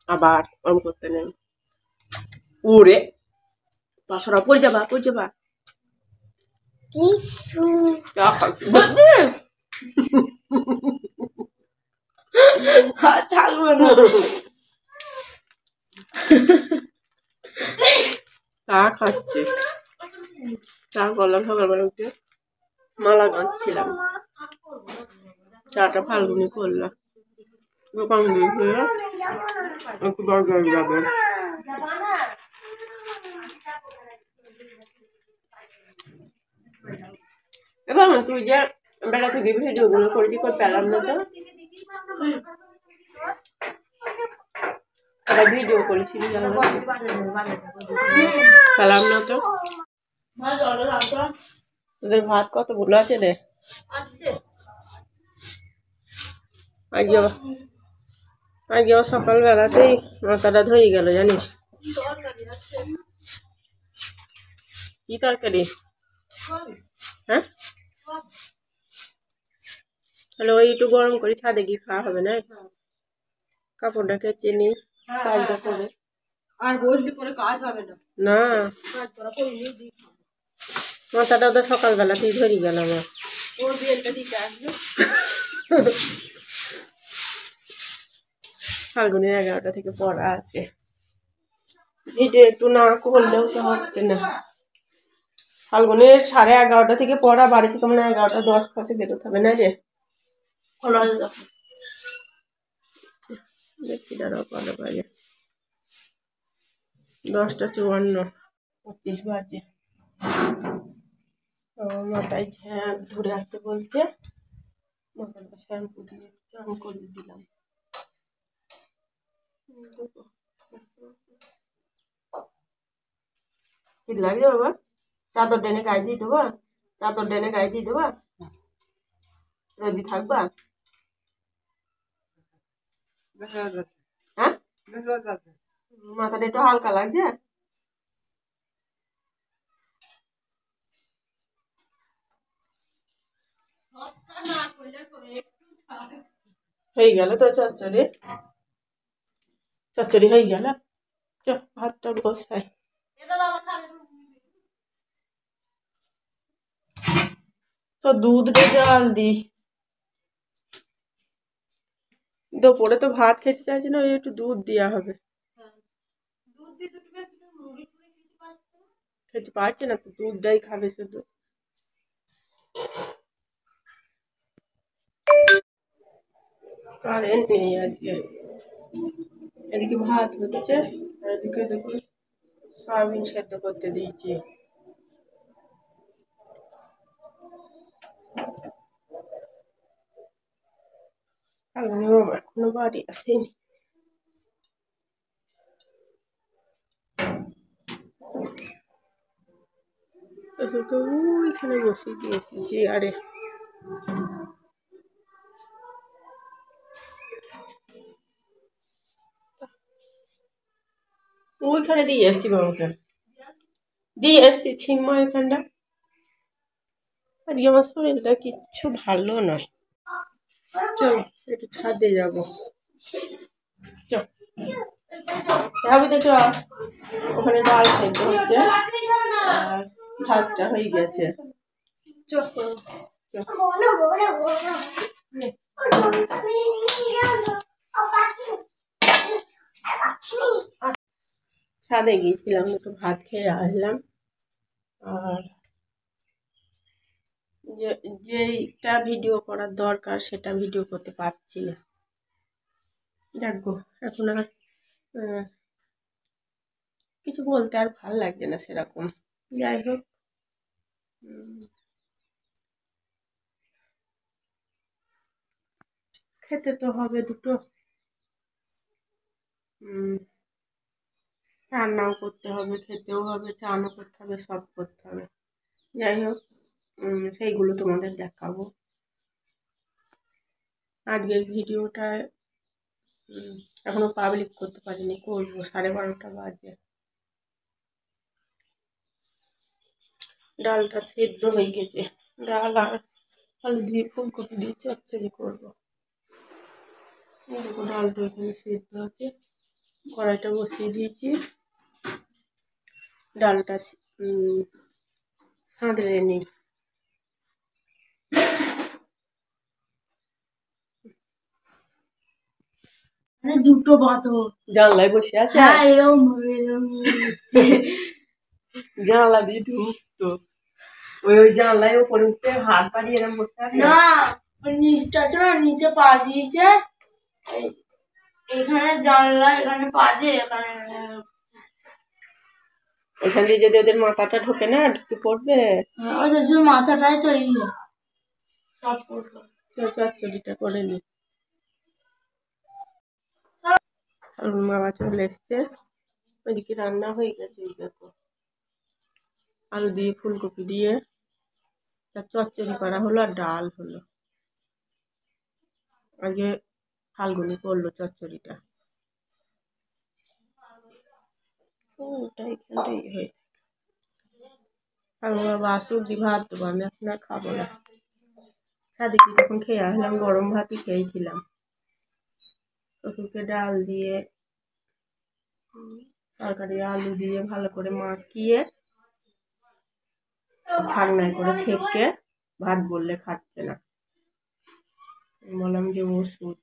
আবার অন করতে নেই উড়ে পাশরা পড়ে যাবা থাকবো না চা খাচ্ছে চা করলাম সকালবেলা উঠে মালা গাঁচ্ছিলাম চাটা ফাল্গুনি করলাম দোকান দিয়ে একটু বাজার যাবে এবার তুই যে বেলা থেকে ভিডিও গুলো করেছি কই পেলাম না তো ভিডিও করেছিলি পেলাম না তো তোদের ভাত কতগুলো আছে রে আজকে আবার সকালবেলাতেই মাথাটা ধরে গেল জানিস কি তরকারি হ্যাঁ তাহলে ওই একটু গরম করে ছাদে গিয়ে খাওয়া হবে না কাপড়টা কেচে নি কাজটা করে আর বসলে করে কাজ হবে না না মাথাটা তো সকালবেলাতেই ধরে গেল আমার ওর বিয়েটা দিতে আসবে ফাল্গুনের 11টা থেকে পড়া আছে ভিডিও একটু না করলেও তো হচ্ছে না ফাল্গুনের 11:30 থেকে পড়া বাড়ি থেকে মানে 11:10 বেরোতে হবে না রে দেখি দাঁড়াও কটা বাজে 10:54 বাজে মাথায় ঝ্যাঁক ধরে আসতে বলতে মাথাটা শ্যাম্পু দিয়ে চান করে দিলাম কি লাগে বাবা চাদর টেনে গায়ে দিয়ে দেবো রোদি থাকবা হ্যাঁ মাথাটা একটু হালকা লাগছে হয়ে গেল তো চচ্চড়ি হয়ে গেল ভাতটা বসাই তো দুধটা জাল দি দুপুরে তো ভাত খেতে চাইছি না ওই একটু দুধ দেওয়া হবে খেতে পারছে না তো দুধটাই খাবে শুধু কারেন্ট নেই আজকে এদিকে ভাত হচ্ছে আর এদিকে দেখুন সয়াবিন সেদ্ধ করতে দিয়েছি এখনো বাড়ি আসেনি ওইখানে বসিয়ে দিয়েছি চেয়ারে ওইখানে দিয়ে এসছি বাবাকে দিয়ে এসছি ছিংমা এখানটা আজকে আমার শরীরটা কিচ্ছু ভালো নয় চল একটু ছাদে যাবো যাবি তো চ ওখানে ডাল খেতে হচ্ছে আর ভাতটা হয়ে গেছে ছাদে গিয়েছিলাম একটু ভাত খেয়ে আসলাম আর যেটা ভিডিও করার দরকার সেটা ভিডিও করতে পারছি না দেখো এখন আর কিছু বলতে আর ভাল লাগছে না সেরকম যাই হোক খেতে তো হবে দুটো রান্নাও করতে হবে খেতেও হবে চানও করতে হবে সব করতে হবে যাই হোক সেইগুলো তোমাদের দেখাবো আজকের ভিডিওটা এখনো পাবলিক করতে পারিনি করবো 12:30 বাজে ডালটা সেদ্ধ হয়ে গেছে। ডাল আর আলু দিয়ে ফুলকপি দিয়ে চচ্চড়ি করবো। দেখো ডালটা এখানে সেদ্ধ আছে, কড়াইটা বসিয়ে দিয়েছি। ডালটা সাঁতলে নিই। দুটো বাঁধো জানলায় বসে আছে। হ্যাঁ এরকম জানলা দিয়ে ঢুকতো, ওই জানলায় উপরে উঠতে হাত বাড়িয়ে এরকম বসে আছে। না নিচটা আছে না, নিচে পা দিয়েছে, এখানে জানলা, এখানে পা দিয়ে এখানে। এখান দিয়ে যদি ওদের মাথাটা ঢোকে না, ঢুকে পড়বে। ওই যে শুধু মাথাটাই তো এই সব পড়লো। চচ্চড়িটা করে নি। বাবা চলে এসছে, ওইদিকে রান্না হয়ে গেছে। দেখো আলু দিয়ে ফুলকপি দিয়ে চচ্চড়ি করা হলো আর ডাল হলো। আগে ফাল্গুনি করলো চচ্চড়িটা। ওটা এখানটাই হয়ে ফাল্গুন বাবা আসুক দি ভাত দেবো, আমি এখন আর খাবো না। ছাদে কি তখন খেয়ে আসলাম, গরম ভাতই খেয়েছিলাম। শ্বশুরকে ডাল দিয়ে তরকারি আলু দিয়ে ভালো করে মাখিয়ে ছাকনায় করে ছেঁকে ভাত বললে খাচ্ছে না। বললাম যে ওষুধ,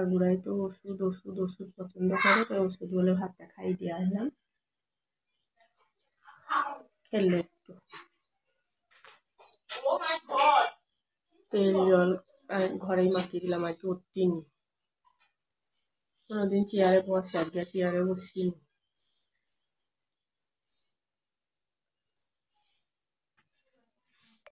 গুড়াই তো ওষুধ ওষুধ ওষুধ পছন্দ করে, তাই ওষুধ বলে ভাতটা খাই দিয়ে আসলাম। খেললে একটু তেল জল ঘরেই মাখিয়ে দিলাম, আর কি ওটিনি। কোনোদিন চেয়ারে বসে, আজকে চেয়ারে বসিনি।